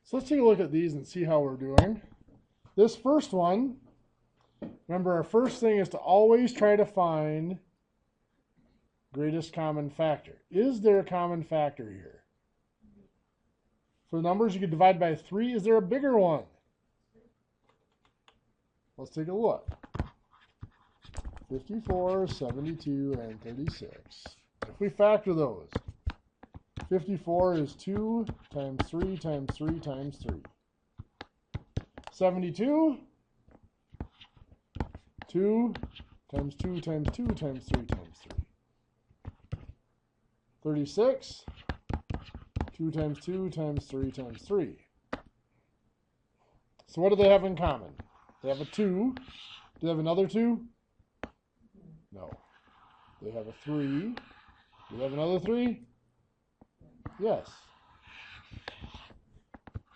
So let's take a look at these and see how we're doing. This first one, remember our first thing is to always try to find greatest common factor. Is there a common factor here? For the numbers you could divide by 3, is there a bigger one? Let's take a look. 54, 72, and 36. If we factor those, 54 is 2 times 3 times 3 times 3. 72, 2 times 2 times 2 times 3 times 3. 36, 2 times 2 times 3 times 3. So what do they have in common? They have a 2. Do they have another 2? No. They have a 3. Do they have another 3? Yes.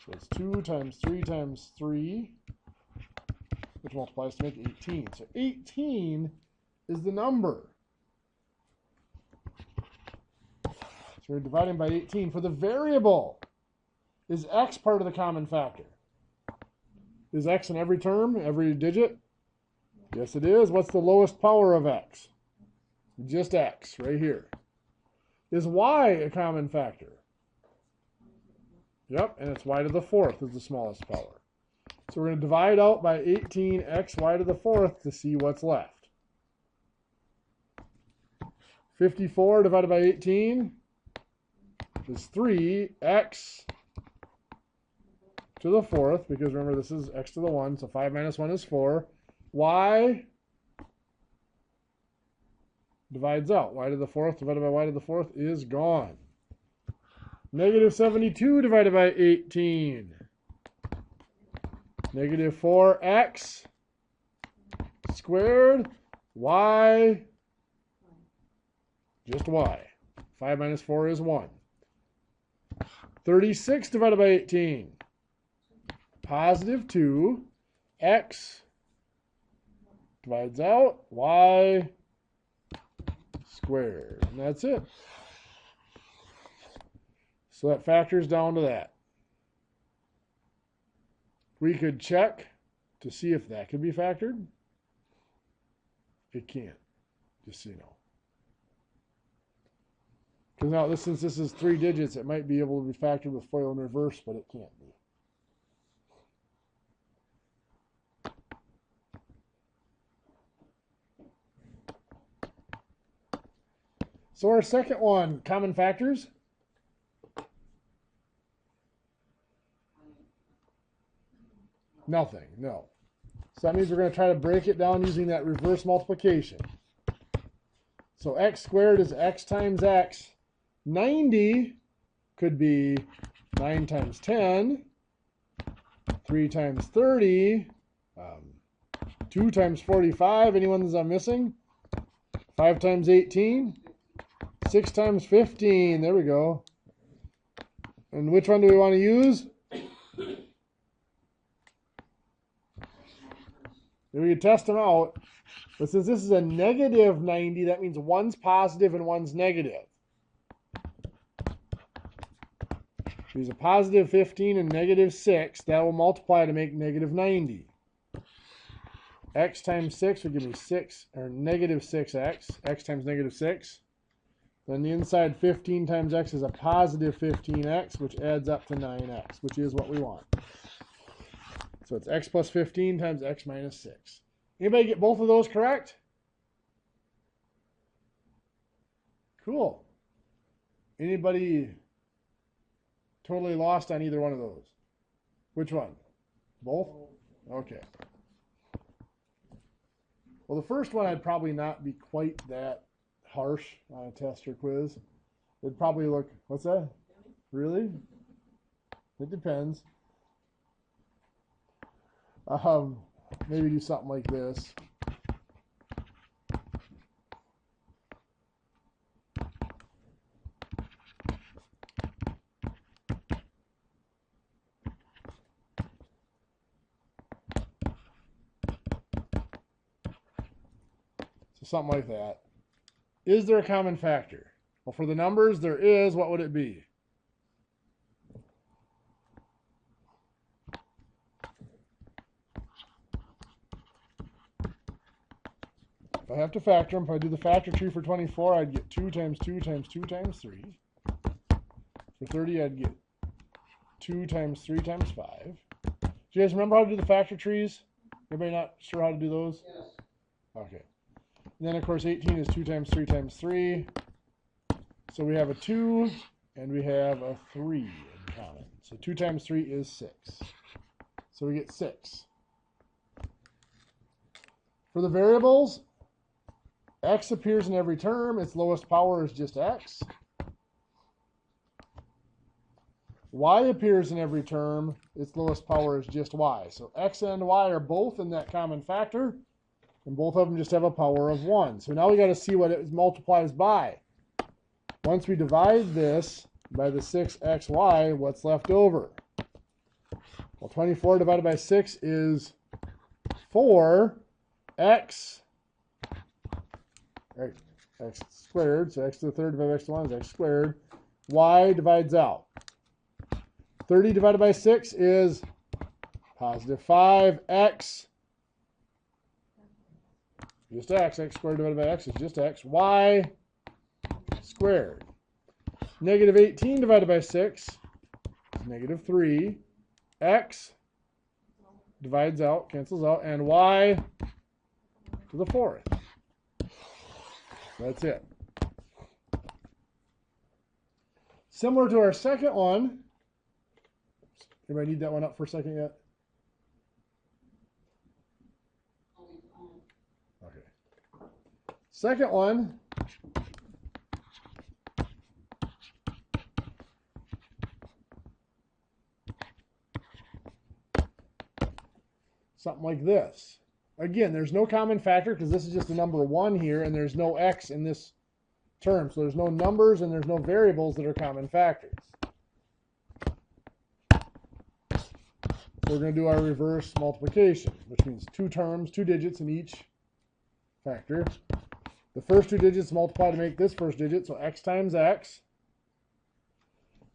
So it's 2 times 3 times 3, which multiplies to make 18. So 18 is the number. So we're dividing by 18. For the variable, is x part of the common factor? Is x in every term, every digit? Yes, it is. What's the lowest power of x? Just x, right here. Is y a common factor? Yep, and it's y to the 4th is the smallest power. So we're going to divide out by 18 x y to the 4th to see what's left. 54 divided by 18 is 3x to the 4th, because remember this is x to the 1, so 5 minus 1 is 4. Y divides out. Y to the 4th divided by y to the 4th is gone. Negative 72 divided by 18. Negative 4x squared. Y, just y. 5 minus 4 is 1. 36 divided by 18. Positive 2. X divides out. Y squared. And that's it. So that factors down to that. We could check to see if that can be factored. It can't, just so you know. Because now, since this is 3 digits, it might be able to be factored with FOIL in reverse, but it can't be. So our second one, common factors. Nothing, no. So that means we're going to try to break it down using that reverse multiplication. So x squared is x times x. 90 could be 9 times 10, 3 times 30, 2 times 45. Anyone that I'm missing? 5 times 18, 6 times 15. There we go. And which one do we want to use? We can test them out. But since this is a negative 90, that means one's positive and one's negative. There's a positive 15 and negative 6. That will multiply to make negative 90. X times 6 would give me 6, or negative 6x. X times negative 6. Then the inside 15 times x is a positive 15x, which adds up to 9x, which is what we want. So it's x plus 15 times x minus 6. Anybody get both of those correct? Cool. Anybody totally lost on either one of those? Which one? Both? Okay. Well, the first one I'd probably not be quite that harsh on a test or quiz. It'd probably look, what's that? Really? It depends. Maybe do something like this. So something like that. Is there a common factor? Well, for the numbers, there is. What would it be? if I have to factor them, if I do the factor tree for 24, I'd get 2 times 2 times 2 times 3. For 30, I'd get 2 times 3 times 5. Do you guys remember how to do the factor trees? Anybody not sure how to do those? Yes. Okay. And then, of course, 18 is 2 times 3 times 3. So we have a 2, and we have a 3 in common. So 2 times 3 is 6. So we get 6. For the variables, x appears in every term. Its lowest power is just x. Y appears in every term. Its lowest power is just y. So x and y are both in that common factor, and both of them just have a power of 1. So now we got to see what it multiplies by. Once we divide this by the 6xy, what's left over? Well, 24 divided by 6 is 4. X squared, so x to the third divided by x to the 1 is x squared. Y divides out. 30 divided by 6 is positive 5x. Just x. X squared divided by x is just x. Y squared. Negative 18 divided by 6 is negative 3. X divides out, cancels out, and y to the 4th. That's it. Similar to our second one. Anybody need that one up for a second yet? Okay. Second one. Something like this. Again, there's no common factor because this is just the number 1 here, and there's no x in this term. So there's no numbers and there's no variables that are common factors. We're going to do our reverse multiplication, which means 2 terms, 2 digits in each factor. The first 2 digits multiply to make this first digit, so x times x.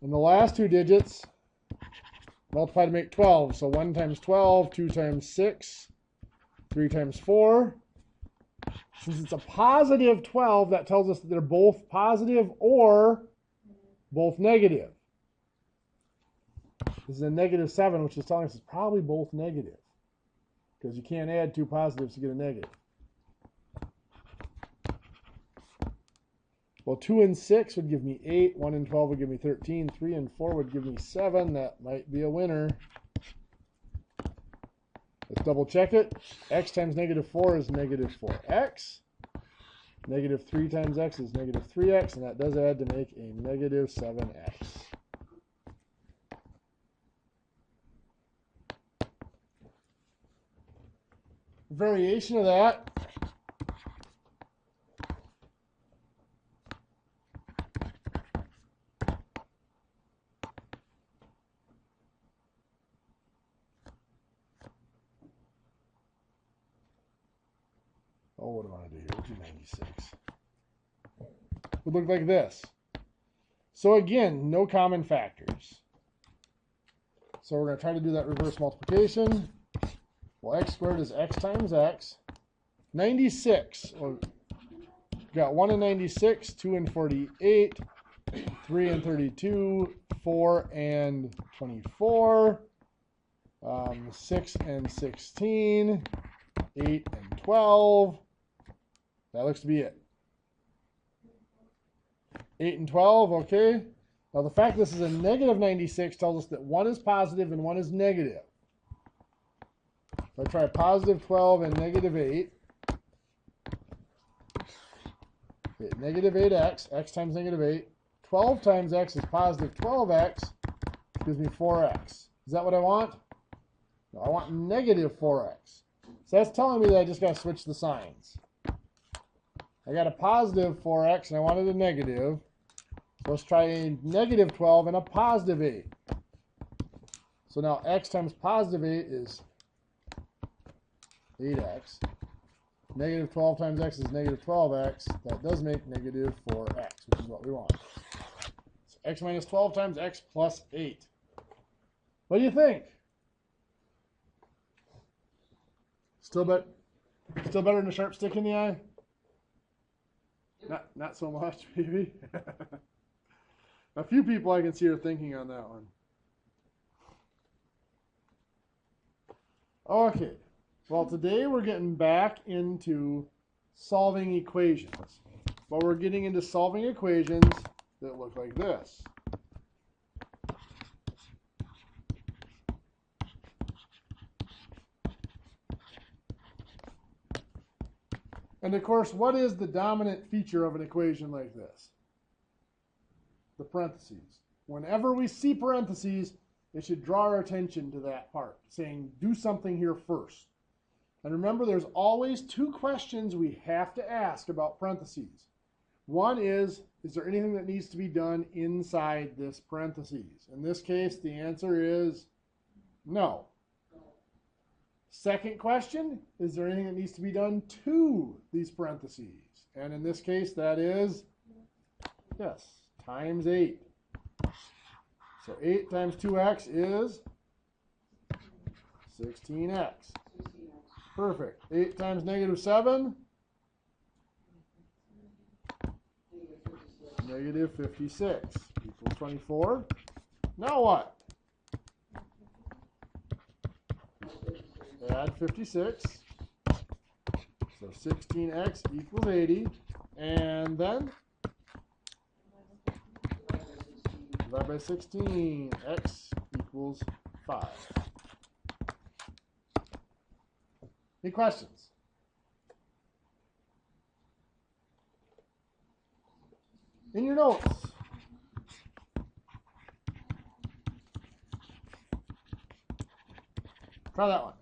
And the last 2 digits multiply to make 12, so 1 times 12, 2 times 6, 3 times 4. Since it's a positive 12, that tells us that they're both positive or both negative. This is a negative 7, which is telling us it's probably both negative, because you can't add 2 positives to get a negative. Well, 2 and 6 would give me 8, 1 and 12 would give me 13, 3 and 4 would give me 7. That might be a winner. Let's double check it. X times negative 4 is negative 4x. Negative 3 times x is negative 3x, and that does add to make a negative 7x. Variation of that. Oh, what do I want to do here? 296. Would look like this. So again, no common factors. So we're going to try to do that reverse multiplication. Well, x squared is x times x. 96. Well, got 1 and 96, 2 and 48, 3 and 32, 4 and 24, 6 and 16, 8 and 12. That looks to be it. 8 and 12, okay. Now the fact this is a negative 96 tells us that one is positive and one is negative. So I try positive 12 and negative 8. Okay, negative 8x, x times negative 8. 12 times x is positive 12x, gives me 4x. Is that what I want? No, I want negative 4x. So that's telling me that I just got to switch the signs. I got a positive 4x and I wanted a negative. So let's try a negative 12 and a positive 8. So now x times positive 8 is 8x. Negative 12 times x is negative 12x. That does make negative 4x, which is what we want. So x minus 12 times x plus 8. What do you think? Still better than a sharp stick in the eye? Not so much, maybe. A few people I can see are thinking on that one. Okay, well today we're getting back into solving equations. But we're getting into solving equations that look like this. And of course, what is the dominant feature of an equation like this? The parentheses. Whenever we see parentheses, it should draw our attention to that part, saying do something here first. And remember, there's always two questions we have to ask about parentheses. One is there anything that needs to be done inside this parentheses? In this case, the answer is no. Second question, is there anything that needs to be done to these parentheses? And in this case, that is, yes, times 8. So 8 times 2x is 16x. Perfect. 8 times negative 7? Negative 56 equals 24. Now what? Add 56. So 16x equals 80. And then divide by 16. X equals 5. Any questions? In your notes. Try that one.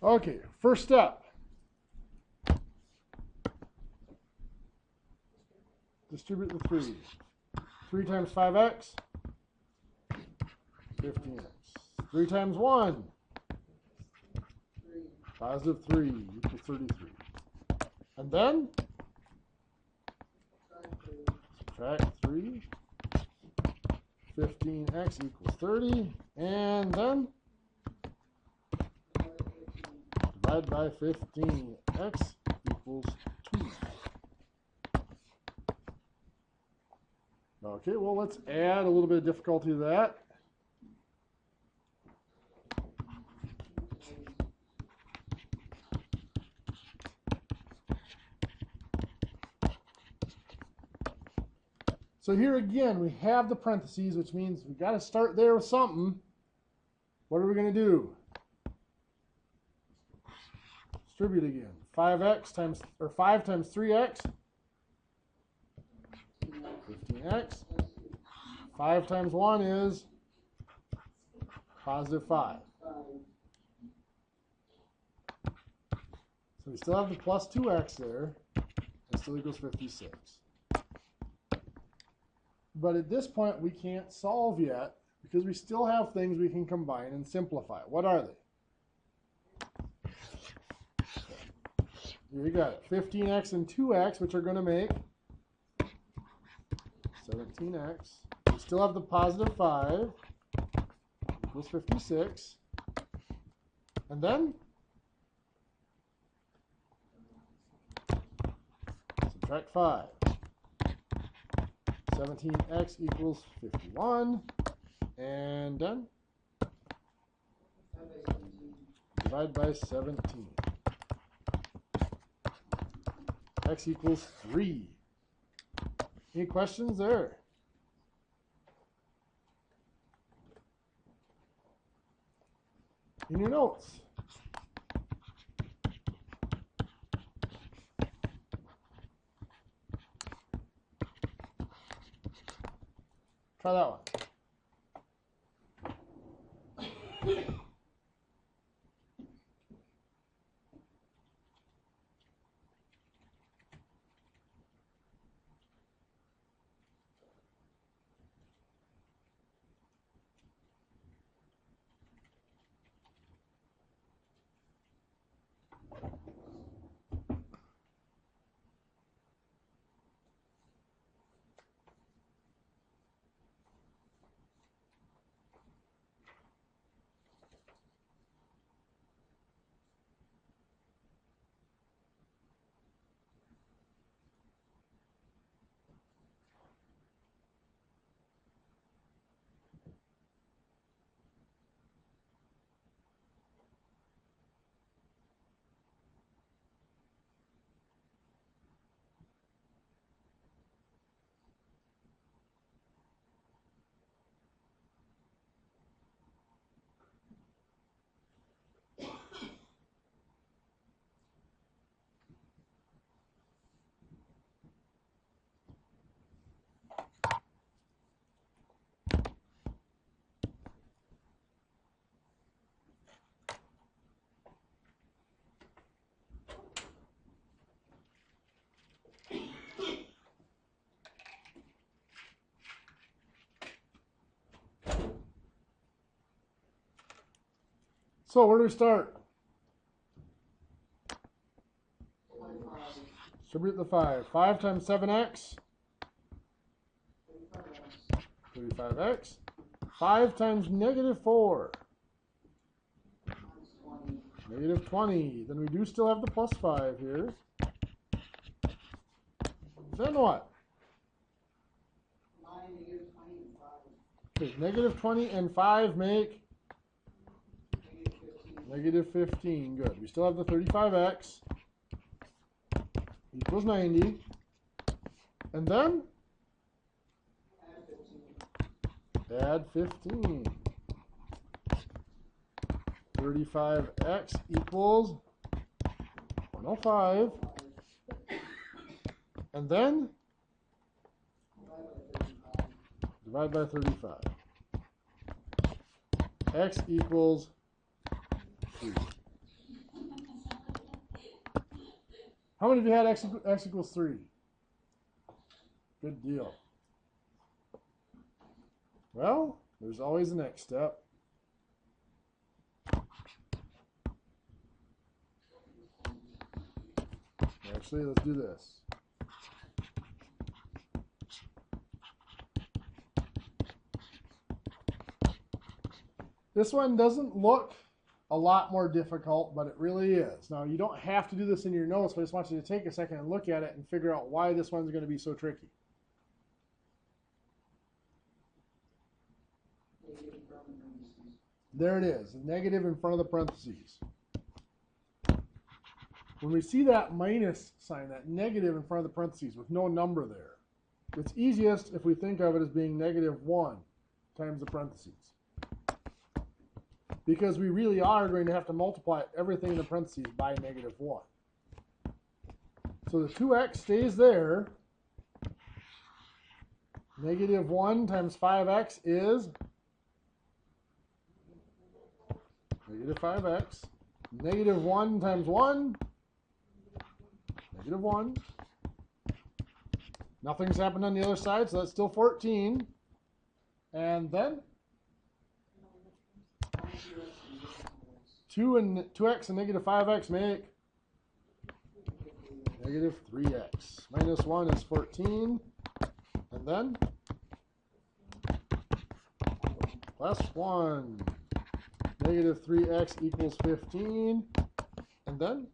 Okay, first step. Distribute the 3. 3 times 5x, 15x. 3 times 1, positive 3 equals 33. And then, subtract 3, 15x equals 30. And then, divide by 15. X equals 2. Okay, well, let's add a little bit of difficulty to that. So here again, we have the parentheses, which means we've got to start there with something. What are we going to do? Distribute again. 5x times, or 5 times 3x, 15x. 5 times 1 is positive 5. So we still have the plus 2x there. It still equals 56. But at this point, we can't solve yet because we still have things we can combine and simplify. What are they? Here you got it. 15x and 2x, which are going to make 17x. We still have the positive 5 equals 56. And then subtract 5. 17x equals 51. And then divide by 17. X equals 3. Any questions there? in your notes. Try that one. So where do we start? Distribute the 5. 5 times 7x. 35x. 5 times negative 4. Negative 20. Then we do still have the plus 5 here. Then what? Okay, negative 20 and 5 make negative 15. Good. We still have the 35x equals 90. And then add 15. 35x equals 105. And then divide by 35. X equals 3. How many of you had x equals 3? Good deal. Well, there's always the next step. Actually, let's do this. This one doesn't look a lot more difficult, but it really is. Now, you don't have to do this in your notes, but I just want you to take a second and look at it and figure out why this one's going to be so tricky. There it is, negative in front of the parentheses. When we see that minus sign, that negative in front of the parentheses with no number there, it's easiest if we think of it as being negative 1 times the parentheses. Because we really are going to have to multiply everything in the parentheses by negative 1. So the 2x stays there. Negative 1 times 5x is negative 5x. Negative 1 times 1, negative 1. Nothing's happened on the other side, so that's still 14. And then 2x and negative 5x make negative 3x. Minus 1 is 14. And then plus 1. Negative 3x equals 15. And then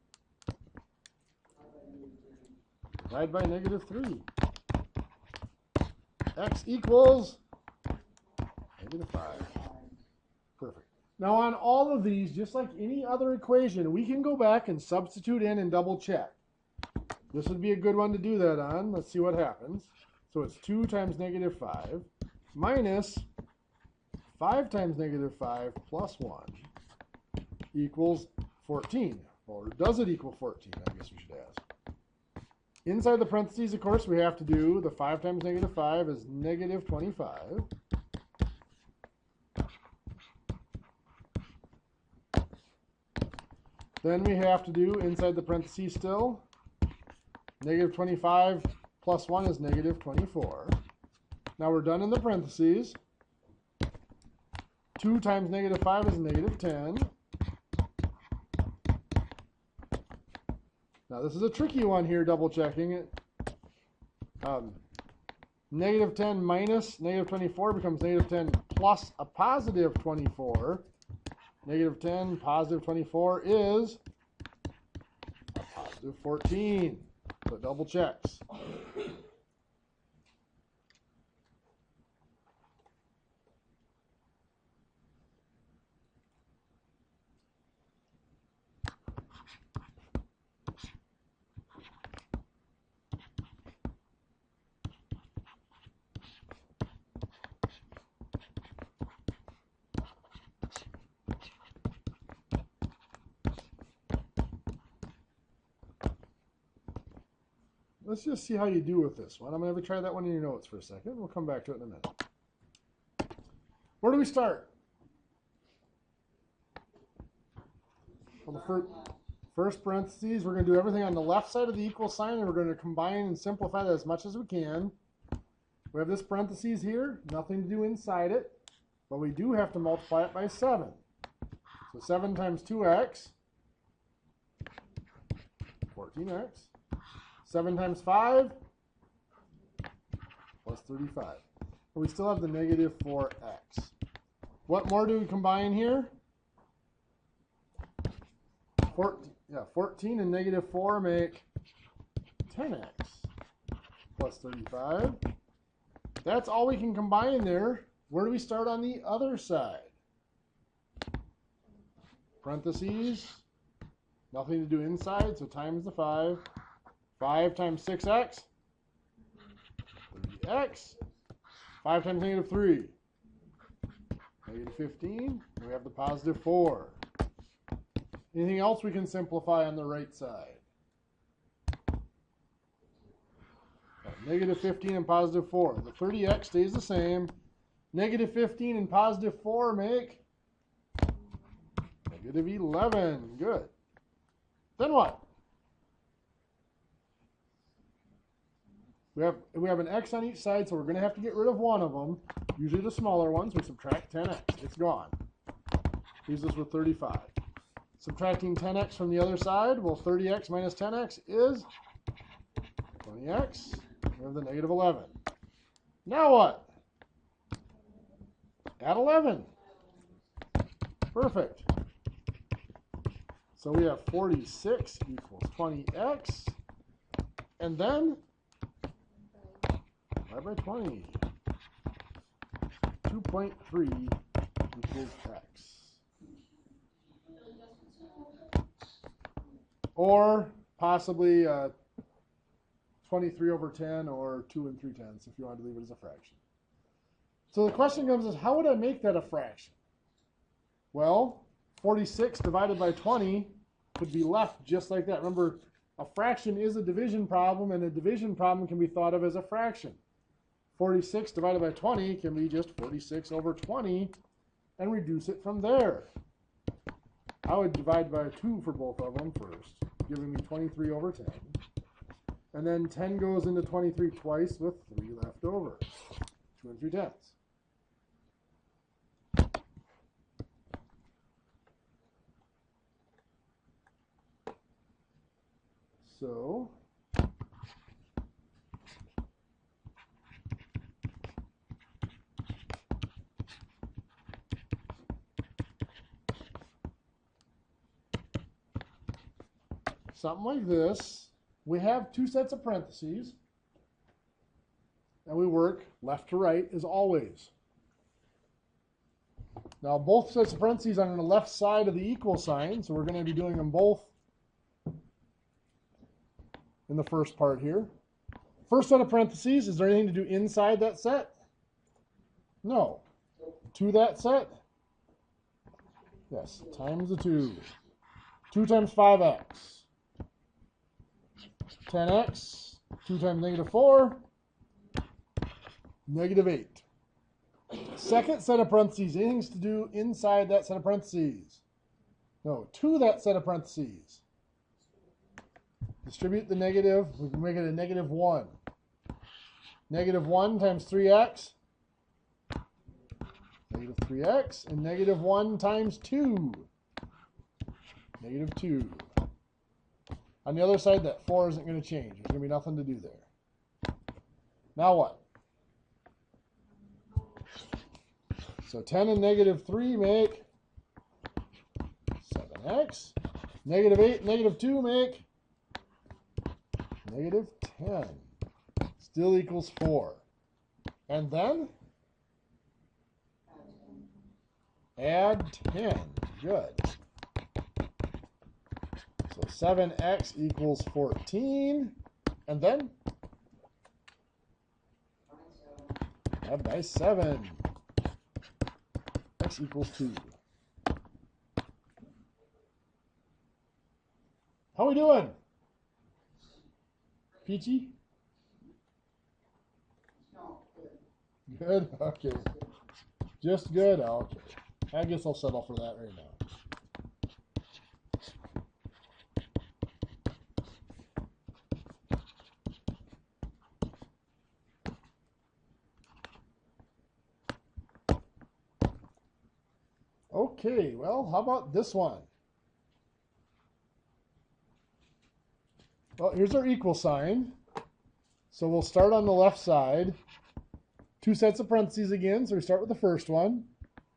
divide by negative 3. X equals negative 5. Perfect. Now on all of these, just like any other equation, we can go back and substitute in and double check. This would be a good one to do that on. Let's see what happens. So it's 2 times negative 5 minus 5 times negative 5 plus 1 equals 14. Or does it equal 14? I guess we should ask. Inside the parentheses, of course, we have to do the 5 times negative 5 is negative 25. Then we have to do, inside the parentheses still, negative 25 plus 1 is negative 24. Now we're done in the parentheses. 2 times negative 5 is negative 10. Now this is a tricky one here, double checking it. Negative 10 minus negative 24 becomes negative 10 plus a positive 24. Negative 10 positive 24 is a positive 14. So it double checks. Let's just see how you do with this one. I'm going to try that one in your notes for a second. We'll come back to it in a minute. Where do we start? Well, the first parentheses, we're going to do everything on the left side of the equal sign, and we're going to combine and simplify that as much as we can. We have this parentheses here, nothing to do inside it, but we do have to multiply it by 7. So 7 times 2x, 14x. 7 times 5 plus 35. But we still have the negative 4x. What more do we combine here? 14 and negative 4 make 10x plus 35. That's all we can combine there. Where do we start on the other side? Parentheses, nothing to do inside, so times the 5. 5 times 6x, 3x. 5 times negative 3, negative 15. We have the positive 4. Anything else we can simplify on the right side? Negative 15 and positive 4. The 30x stays the same. Negative 15 and positive 4 make negative 11. Good. Then what? We have an x on each side, so we're going to have to get rid of one of them, usually the smaller ones. We subtract 10x. It's gone. Leaves us with 35. Subtracting 10x from the other side, well, 30x minus 10x is 20x. We have the negative 11. Now what? Add 11. Perfect. So we have 46 equals 20x. And then divide by 20. 2.3 equals x. Or possibly 23 over 10 or 2 3/10 if you want to leave it as a fraction. So the question comes is, how would I make that a fraction? Well, 46 divided by 20 could be left just like that. Remember, a fraction is a division problem, and a division problem can be thought of as a fraction. 46 divided by 20 can be just 46 over 20 and reduce it from there. I would divide by 2 for both of them first, giving me 23 over 10. And then 10 goes into 23 twice with 3 left over. 2 3/10. So something like this. We have 2 sets of parentheses, and we work left to right as always. Now both sets of parentheses are on the left side of the equal sign, so we're going to be doing them both in the first part here. First set of parentheses, is there anything to do inside that set? No. To that set? Yes, times the 2. 2 times 5x. 10x. 2 times negative 4. Negative 8. Second set of parentheses. Anything to do inside that set of parentheses? No, to that set of parentheses. Distribute the negative. We can make it a negative 1. Negative 1 times 3x. Negative 3x. And negative 1 times 2. Negative 2. On the other side, that 4 isn't going to change. There's going to be nothing to do there. Now what? So 10 and negative 3 make 7x. Negative 8 and negative 2 make negative 10. Still equals 4. And then add 10. Good. So 7x equals 14. And then add by 7. X equals 2. How are we doing? Peachy? Good? Okay. Just good? Okay. I guess I'll settle for that right now. Okay, well, how about this one? Well, here's our equal sign. So we'll start on the left side. 2 sets of parentheses again, so we start with the first one.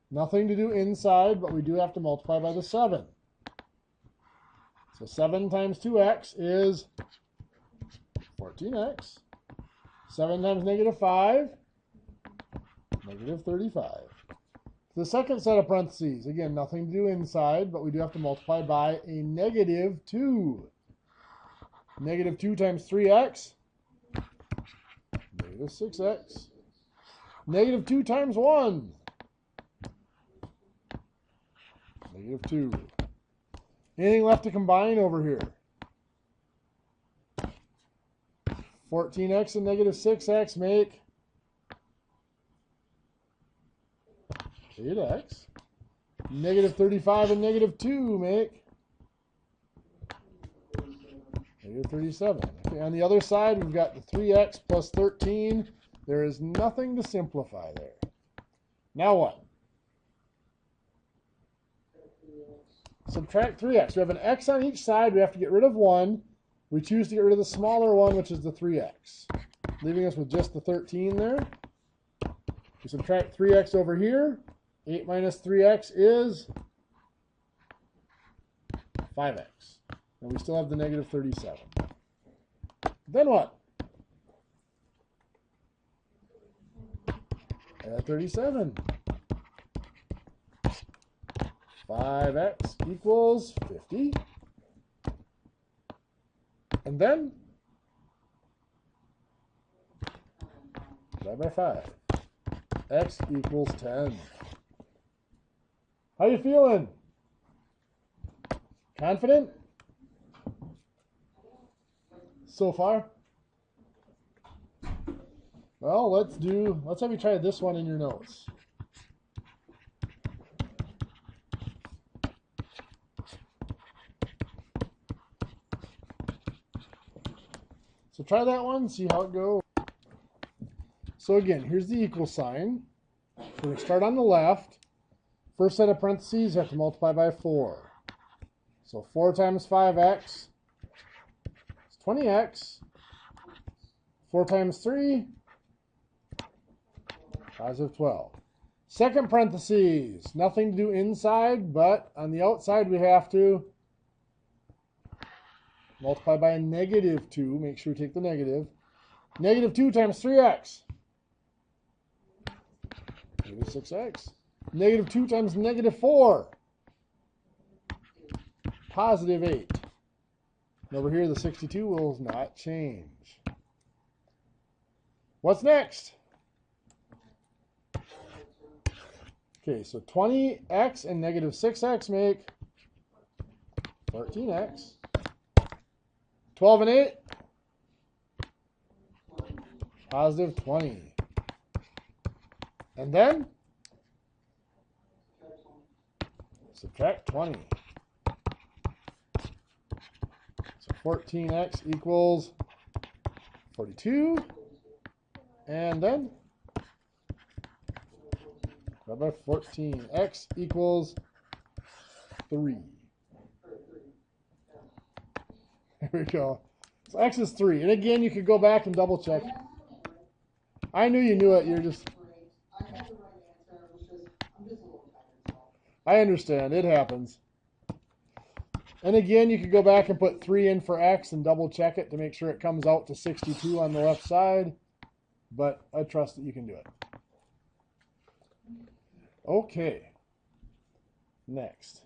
Nothing to do inside, but we do have to multiply by the 7. So 7 times 2x is 14x. 7 times negative 5, negative 35. The second set of parentheses, again, nothing to do inside, but we do have to multiply by a negative 2. Negative 2 times 3x, negative 6x. Negative 2 times 1, negative 2. Anything left to combine over here? 14x and negative 6x make 8x. Negative 35 and negative 2 make negative 37. Okay, on the other side, we've got the 3x plus 13. There is nothing to simplify there. Now what? Subtract 3x. We have an x on each side. We have to get rid of 1. We choose to get rid of the smaller one, which is the 3x, leaving us with just the 13 there. We subtract 3x over here. 8 minus 3x is 5x. And we still have the negative 37. Then what? Add 37. 5x equals 50. And then divide by 5. X equals 10. How you feeling? Confident? So far? Well, let's have you try this one in your notes. So try that one, see how it goes. So again, here's the equal sign. We're going to start on the left. First set of parentheses, you have to multiply by 4. So 4 times 5x is 20x. 4 times 3, positive 12. Second parentheses, nothing to do inside, but on the outside we have to multiply by a negative 2. Make sure we take the negative. Negative 2 times 3x. Negative 6x. Negative 2 times negative 4. Positive 8. And over here, the 62 will not change. What's next? Okay, so 20x and negative 6x make 13x. 12 and 8, positive 20. And then subtract 20. So 14x equals 42. And then divide by 14. X equals 3. There we go. So x is 3. And again, you could go back and double check. I knew you knew it. You're just... I understand. It happens. And again, you could go back and put 3 in for x and double check it to make sure it comes out to 62 on the left side. But I trust that you can do it. Okay. Next.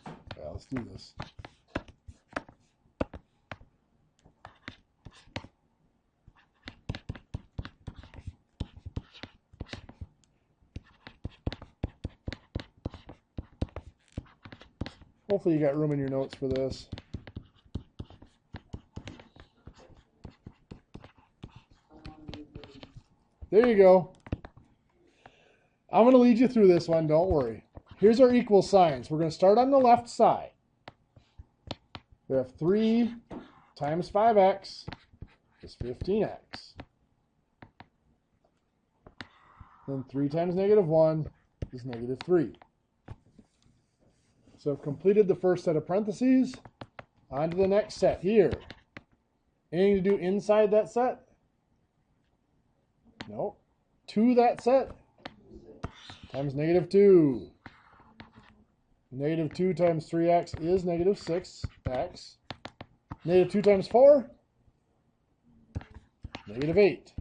Yeah, let's do this. Hopefully you got room in your notes for this. There you go. I'm going to lead you through this one, don't worry. Here's our equal signs. We're going to start on the left side. We have 3 times 5x is 15x. Then 3 times negative 1 is negative 3. So I've completed the first set of parentheses. On to the next set here. Anything to do inside that set? No. 2 that set times negative 2. Negative 2 times 3x is negative 6x. Negative 2 times 4? Negative 8.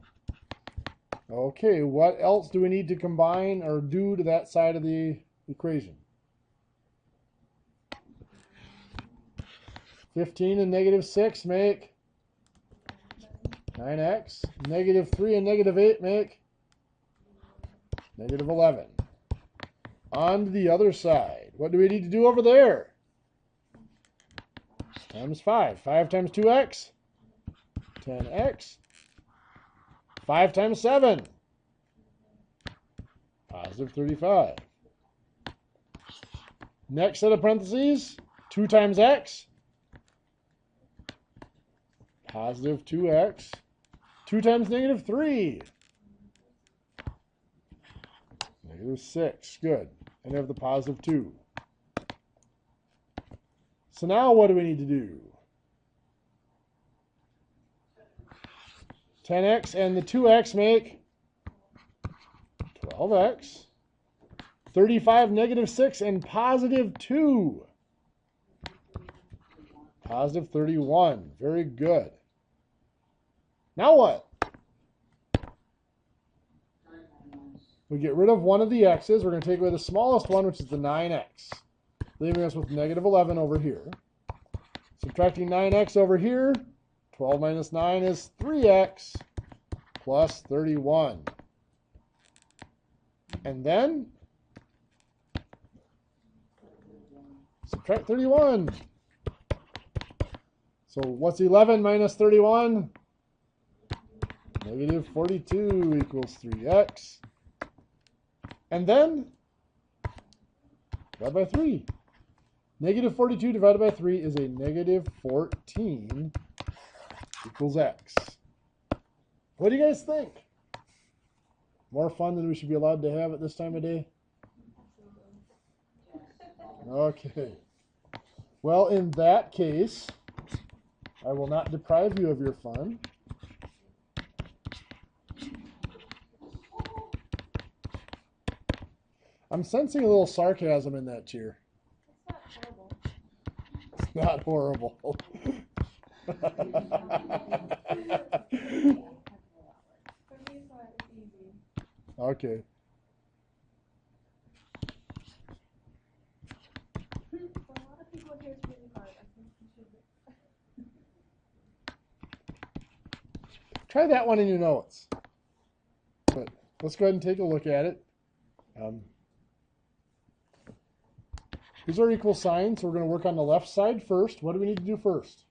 Okay, what else do we need to combine or do to that side of the equation? 15 and negative 6 make 9x. Negative 3 and negative 8 make negative 11. On to the other side. What do we need to do over there? Times 5. 5 times 2x? 10x. 5 times 7? Positive 35. Next set of parentheses. 2 times x? Positive 2x. 2 times negative 3? Negative 6. Good. And we have the positive 2. So now what do we need to do? 10x and the 2x make 12x. 35, negative 6, and positive 2. Positive 31. Very good. Now what? We get rid of one of the x's. We're going to take away the smallest one, which is the 9x. Leaving us with negative 11 over here. Subtracting 9x over here. 12 minus 9 is 3x plus 31. And then subtract 31. So what's 11 minus 31? Negative 42 equals 3x. And then divide by 3. Negative 42 divided by 3 is a negative 14 equals x. What do you guys think? More fun than we should be allowed to have at this time of day? Okay. Well, in that case, I will not deprive you of your fun. I'm sensing a little sarcasm in that cheer. It's not horrible. It's not horrible. Okay. Try that one in your notes. let's go ahead and take a look at it. Here's our equal sign, so we're going to work on the left side first. What do we need to do first?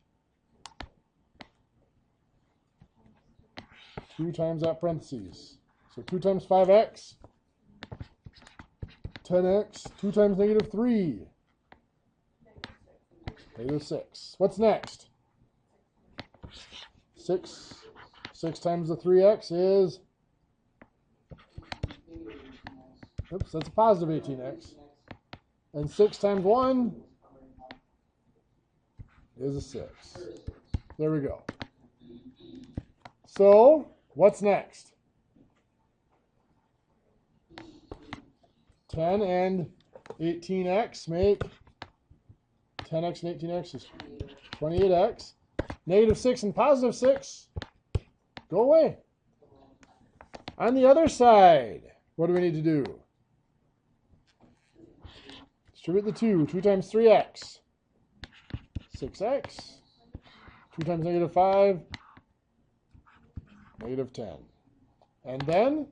2 times that parentheses. So 2 times 5x, 10x, 2 times negative 3, negative 6. What's next? 6. 6 times the 3x is, oops, that's a positive 18x. And 6 times 1 is a 6. There we go. So, what's next? 10 and 18x make 10x and 18x is 28x. Negative 6 and positive 6 go away. On the other side, what do we need to do? Distribute the 2. 2 times 3x, 6x. 2 times negative 5, negative 10. And then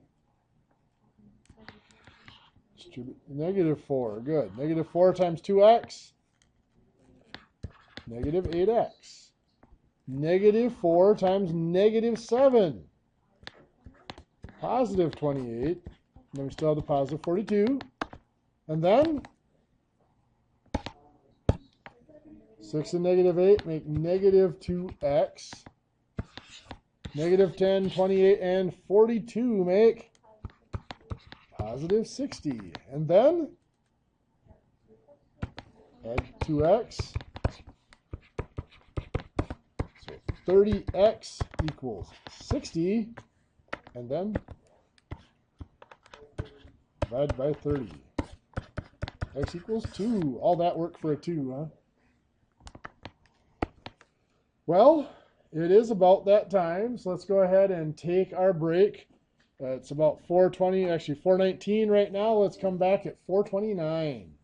distribute negative 4. Good. Negative 4 times 2x, negative 8x. Negative 4 times negative 7, positive 28. And then we still have the positive 42. And then 6 and negative 8 make negative 2x. Negative 10, 28, and 42 make positive 60. And then add 2x. So 30x equals 60. And then divide by 30. X equals 2. All that work for a 2, huh? Well, it is about that time, so let's go ahead and take our break. It's about 4:20, actually 4:19 right now. Let's come back at 4:29.